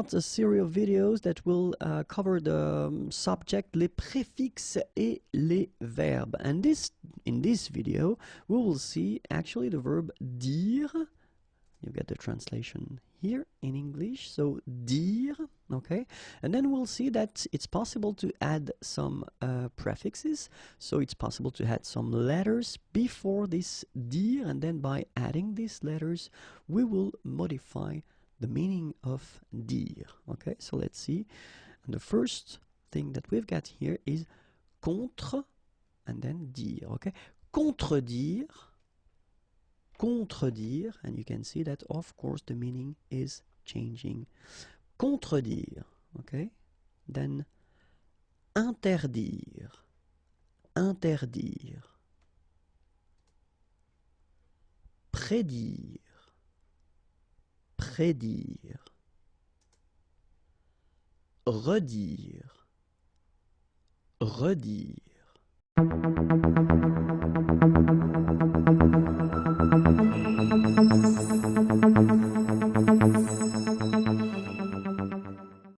start a series of videos that will cover the subject, les préfixes et les verbes. And in this video, we will see actually the verb dire. You get the translation here in English, so dire, okay? And then we'll see that it's possible to add some prefixes, so it's possible to add some letters before this dire, and then by adding these letters, we will modify the meaning of dire, okay? So let's see. And the first thing that we've got here is contre, and then dire, okay? Contredire, contredire, and you can see that of course the meaning is changing. Contredire, okay? Then interdire, interdire. Prédire, prédire. Redire, redire.